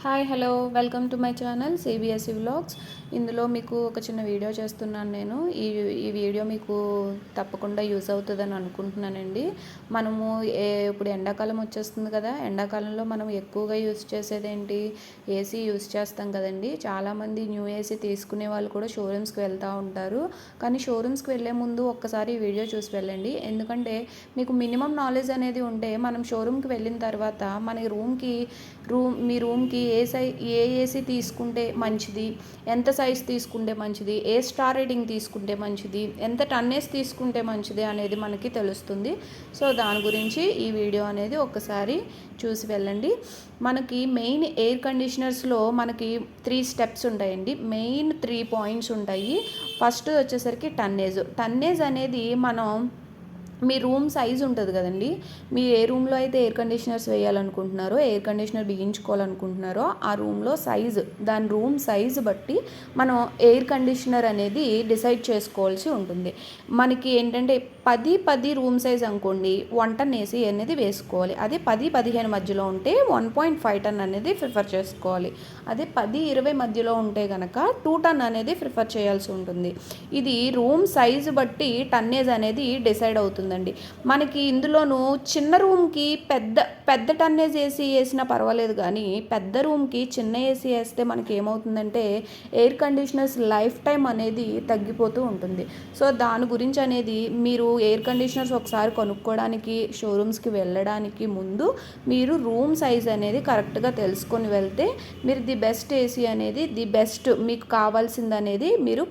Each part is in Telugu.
Hi hello welcome to my channel CBSE vlogs. ఇందులో మీకు ఒక చిన్న వీడియో చేస్తున్నాను నేను. ఈ వీడియో మీకు తప్పకుండా యూస్ అవుతుందని అనుకుంటున్నానండి. మనము ఇప్పుడు ఎండాకాలం వచ్చేస్తుంది కదా, ఎండాకాలంలో మనం ఎక్కువగా యూస్ చేసేది ఏంటి, ఏసీ యూస్ చేస్తాం కదండి. చాలామంది న్యూ ఏసీ తీసుకునే వాళ్ళు కూడా షోరూమ్స్కి వెళ్తూ ఉంటారు. కానీ షోరూమ్స్కి వెళ్ళే ముందు ఒక్కసారి ఈ వీడియో చూసి వెళ్ళండి. ఎందుకంటే మీకు మినిమం నాలెడ్జ్ అనేది ఉంటే మనం షోరూమ్కి వెళ్ళిన తర్వాత మన మీ రూమ్కి ఏ ఏసీ తీసుకుంటే మంచిది, ఎంత సైజ్ తీసుకుంటే మంచిది, ఏ స్టార్ రేటింగ్ తీసుకుంటే మంచిది, ఎంత టన్నేజ్ తీసుకుంటే మంచిది అనేది మనకి తెలుస్తుంది. సో దాని గురించి ఈ వీడియో అనేది ఒక్కసారి చూసి వెళ్ళండి. మనకి మెయిన్ ఎయిర్ కండిషనర్స్లో మనకి 3 స్టెప్స్ ఉంటాయండి. మెయిన్ 3 పాయింట్స్ ఉంటాయి. ఫస్ట్ వచ్చేసరికి టన్నేజ్ అనేది మనం మీ రూమ్ సైజ్ ఉంటుంది కదండి. మీ ఏ రూమ్లో అయితే ఎయిర్ కండిషనర్స్ వేయాలనుకుంటున్నారో, ఎయిర్ కండిషనర్ బిగించుకోవాలనుకుంటున్నారో ఆ రూమ్లో సైజు, దాని రూమ్ సైజు బట్టి మనం ఎయిర్ కండిషనర్ అనేది డిసైడ్ చేసుకోవాల్సి ఉంటుంది. మనకి ఏంటంటే 10 రూమ్ సైజ్ అనుకోండి, 1 టన్ ఏసీ అనేది వేసుకోవాలి. అదే 10-15 మధ్యలో ఉంటే 1.5 టన్ అనేది ప్రిఫర్ చేసుకోవాలి. అదే 10-20 మధ్యలో ఉంటే కనుక 2 టన్ అనేది ప్రిఫర్ చేయాల్సి ఉంటుంది. ఇది రూమ్ సైజు బట్టి టన్నేజ్ అనేది డిసైడ్ అవుతుంది. మనకి ఇందులోనూ చిన్న రూమ్కి పెద్ద టన్నేజ్ ఏసీ వేసినా పర్వాలేదు, కానీ పెద్ద రూమ్కి చిన్న ఏసీ వేస్తే మనకి ఏమవుతుందంటే ఎయిర్ కండిషనర్స్ లైఫ్ టైం అనేది తగ్గిపోతూ ఉంటుంది. సో దాని గురించి అనేది మీరు ఎయిర్ కండిషనర్స్ ఒకసారి కొనుక్కోవడానికి షోరూమ్స్కి వెళ్ళడానికి ముందు మీరు రూమ్ సైజ్ అనేది కరెక్ట్గా తెలుసుకొని వెళ్తే మీరు ది బెస్ట్ ఏసీ అనేది, ది బెస్ట్ మీకు కావాల్సింది అనేది మీరు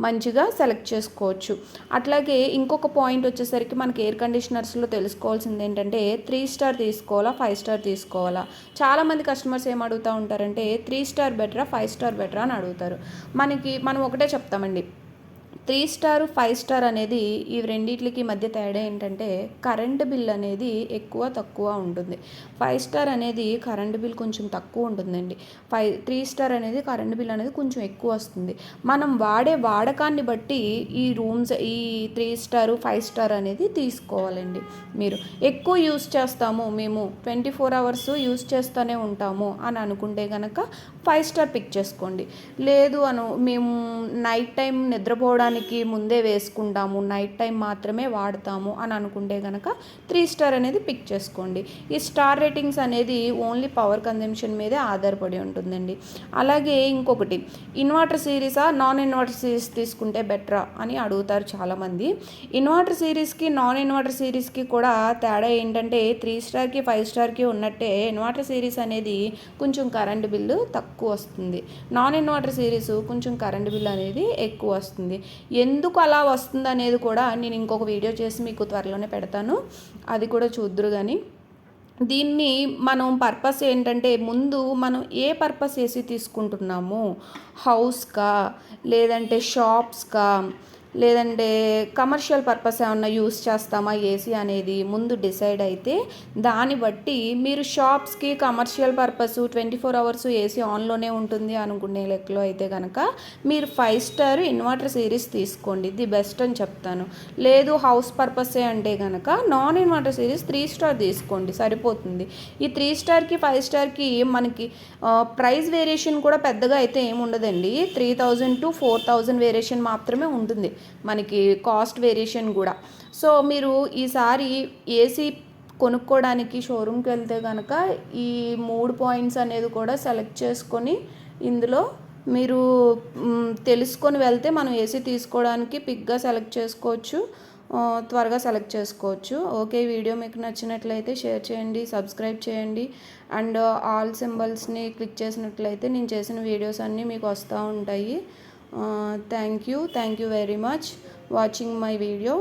మంచిగా సెలెక్ట్ చేసుకోవచ్చు. అట్లాగే ఇంకొక పాయింట్ వచ్చేసరికి మనకి ఎయిర్ కండిషనర్స్లో తెలుసుకోవాల్సింది ఏంటంటే 3 స్టార్ తీసుకోవాలా, 5 స్టార్ తీసుకోవాలా. చాలామంది కస్టమర్స్ ఏం అడుగుతూ ఉంటారంటే 3 స్టార్ బెటరా, 5 స్టార్ బెటరా అని అడుగుతారు. మనం ఒకటే చెప్తామండి, 3 స్టార్ 5 స్టార్ అనేది ఈ రెండింటికి మధ్య తేడా ఏంటంటే కరెంటు బిల్ అనేది తక్కువ ఉంటుంది. 5 స్టార్ అనేది కరెంటు బిల్ కొంచెం తక్కువ ఉంటుందండి. 3 స్టార్ అనేది కరెంటు బిల్ అనేది కొంచెం ఎక్కువ వస్తుంది. మనం వాడకాన్ని బట్టి ఈ 3 స్టార్ 5 స్టార్ అనేది తీసుకోవాలండి. మీరు ఎక్కువ యూస్ చేస్తాము, మేము 24 అవర్స్ యూస్ చేస్తూనే ఉంటాము అని అనుకుంటే కనుక 5 స్టార్ పిక్ చేసుకోండి. లేదు మేము నైట్ టైం నిద్రపోవడానికి ముందే వేసుకుంటాము, నైట్ టైం మాత్రమే వాడతాము అని అనుకుంటే కనుక 3 స్టార్ అనేది పిక్ చేసుకోండి. ఈ స్టార్ రేటింగ్స్ అనేది ఓన్లీ పవర్ కన్జంప్షన్ మీదే ఆధారపడి ఉంటుందండి. అలాగే ఇంకొకటి, ఇన్వర్టర్ సిరీసా నాన్ ఇన్వర్టర్ సిరీస్ తీసుకుంటే బెటరా అని అడుగుతారు చాలామంది. ఇన్వర్టర్ సిరీస్కి నాన్ ఇన్వర్టర్ సిరీస్కి కూడా తేడా ఏంటంటే 3 స్టార్కి 5 స్టార్కి ఉన్నట్టే ఇన్వర్టర్ సిరీస్ అనేది కొంచెం కరెంటు బిల్లు తక్కువ వస్తుంది. నాన్ ఇన్వర్టర్ సిరీస్ కొంచెం కరెంటు బిల్లు అనేది ఎక్కువ వస్తుంది. ఎందుకు అలా వస్తుంది అనేది కూడా నేను ఇంకొక వీడియో చేసి మీకు త్వరలోనే పెడతాను, అది కూడా చూద్దురు. కానీ దీన్ని మనం పర్పస్ ఏంటంటే ముందు మనం ఏ పర్పస్ ఏసీ తీసుకుంటున్నాము, హౌస్కా లేదంటే షాప్స్కా లేదంటే కమర్షియల్ పర్పస్ ఏమన్నా యూస్ చేస్తామా ఏసీ అనేది ముందు డిసైడ్ అయితే దాన్ని బట్టి మీరు షాప్స్కి కమర్షియల్ పర్పస్ 24 అవర్స్ ఏసీ ఆన్లోనే ఉంటుంది అనుకునే లెక్కలో అయితే కనుక మీరు 5 స్టార్ ఇన్వర్టర్ సిరీస్ తీసుకోండి, ది బెస్ట్ అని చెప్తాను. లేదు హౌస్ పర్పసే అంటే కనుక నాన్ ఇన్వర్టర్ సిరీస్ 3 స్టార్ తీసుకోండి, సరిపోతుంది. ఈ 3 స్టార్కి 5 స్టార్కి మనకి ప్రైస్ వేరియేషన్ కూడా పెద్దగా అయితే ఏముండదండి. 3000 to 4000 వేరియేషన్ మాత్రమే ఉంటుంది మనకి కాస్ట్ వేరియేషన్ కూడా. సో మీరు ఈసారి ఏసీ కొనుక్కోవడానికి షోరూమ్కి వెళ్తే కనుక ఈ 3 పాయింట్స్ అనేది కూడా సెలెక్ట్ చేసుకొని ఇందులో మీరు తెలుసుకొని వెళ్తే మనం ఏసీ తీసుకోవడానికి పిక్గా సెలెక్ట్ చేసుకోవచ్చు, త్వరగా సెలెక్ట్ చేసుకోవచ్చు. ఓకే, వీడియో మీకు నచ్చినట్లయితే షేర్ చేయండి, సబ్స్క్రైబ్ చేయండి, అండ్ ఆల్ సింబల్స్ని క్లిక్ చేసినట్లయితే నేను చేసిన వీడియోస్ అన్నీ మీకు వస్తూ ఉంటాయి. Thank you very much watching my video.